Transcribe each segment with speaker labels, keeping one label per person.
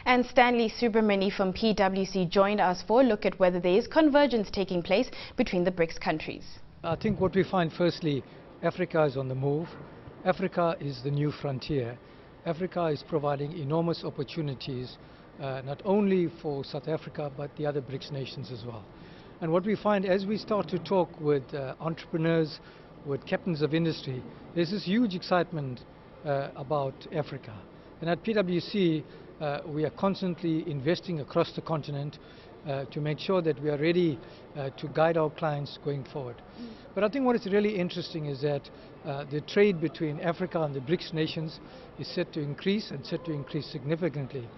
Speaker 1: And Stanley Subramoney from PwC joined us for a look at whether there is convergence taking place between the BRICS countries.
Speaker 2: I think what we find, firstly, Africa is on the move. Africa is the new frontier. Africa is providing enormous opportunities, not only for South Africa, but the other BRICS nations as well. And what we find as we start to talk with entrepreneurs, with captains of industry, there's this huge excitement about Africa. And at PwC, we are constantly investing across the continent to make sure that we are ready to guide our clients going forward. But I think what is really interesting is that the trade between Africa and the BRICS nations is set to increase and set to increase significantly.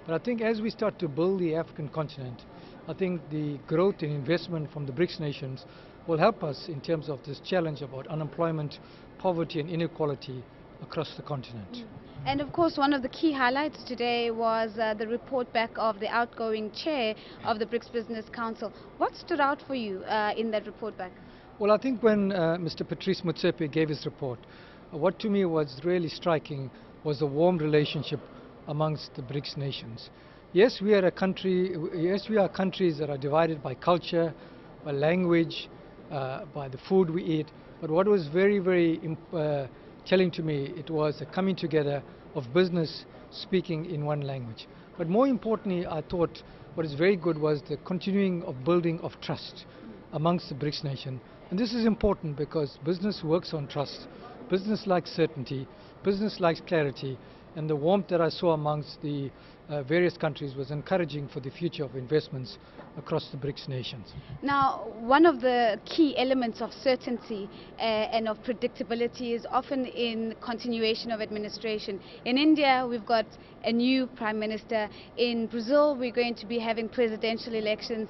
Speaker 2: But I think as we start to build the African continent, I think the growth in investment from the BRICS nations will help us in terms of this challenge about unemployment, poverty and inequality across the continent.
Speaker 3: And of course, one of the key highlights today was the report back of the outgoing chair of the BRICS Business Council. What stood out for you in that report back?
Speaker 2: Well, I think when Mr. Patrice Motsepe gave his report, what to me was really striking was the warm relationship amongst the BRICS nations. Yes, we are countries that are divided by culture, by language, by the food we eat. But what was very, very telling to me, it was a coming together of business speaking in one language. But more importantly, I thought what is very good was the continuing of building of trust amongst the BRICS nation. And this is important because business works on trust. Business likes certainty, business likes clarity, and the warmth that I saw amongst the various countries was encouraging for the future of investments across the BRICS nations.
Speaker 3: Now, one of the key elements of certainty and of predictability is often in continuation of administration. In India, we've got a new Prime Minister. In Brazil, we're going to be having presidential elections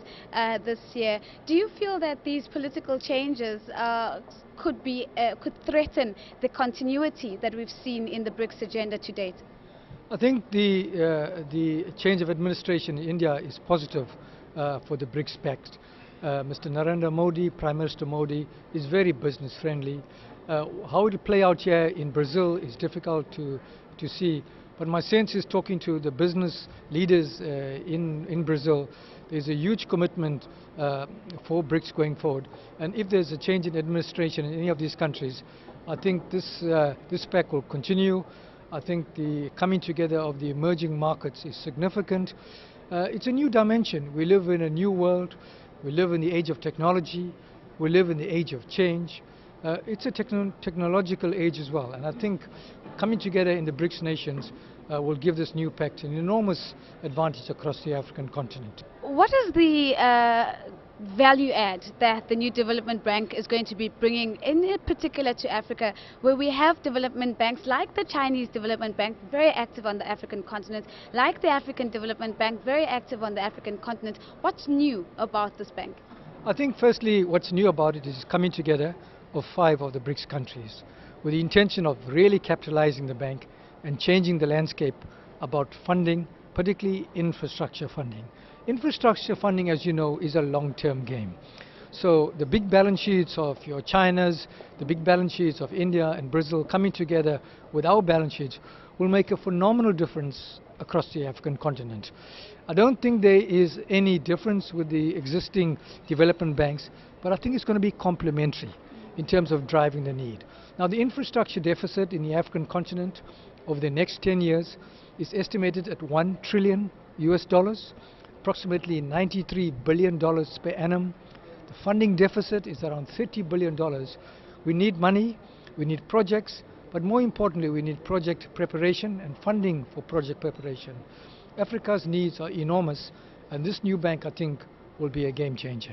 Speaker 3: this year. Do you feel that these political changes could threaten the continuity that we've seen in the BRICS agenda to date?
Speaker 2: I think the change of administration in India is positive for the BRICS Pact. Mr. Narendra Modi, Prime Minister Modi, is very business friendly. How it will play out here in Brazil is difficult to see. But my sense is, talking to the business leaders in Brazil, there's a huge commitment for BRICS going forward. And if there's a change in administration in any of these countries, I think this pact will continue. I think the coming together of the emerging markets is significant. It's a new dimension. We live in a new world. We live in the age of technology. We live in the age of change. It's a technological age as well. And I think coming together in the BRICS nations will give this new pact an enormous advantage across the African continent.
Speaker 3: What is the value add that the new development bank is going to be bringing, in particular to Africa, where we have development banks like the Chinese Development Bank, very active on the African continent, like the African Development Bank, very active on the African continent? What's new about this bank?
Speaker 2: I think firstly, what's new about it is coming together of 5 of the BRICS countries with the intention of really capitalizing the bank and changing the landscape about funding, particularly infrastructure funding. Infrastructure funding, as you know, is a long-term game. So the big balance sheets of your Chinas, the big balance sheets of India and Brazil coming together with our balance sheets will make a phenomenal difference across the African continent. I don't think there is any difference with the existing development banks, but I think it's going to be complementary in terms of driving the need. Now, the infrastructure deficit in the African continent over the next 10 years is estimated at $1 trillion US, approximately $93 billion per annum. The funding deficit is around $30 billion. We need money, we need projects, but more importantly, we need project preparation and funding for project preparation. Africa's needs are enormous, and this new bank, I think, will be a game changer.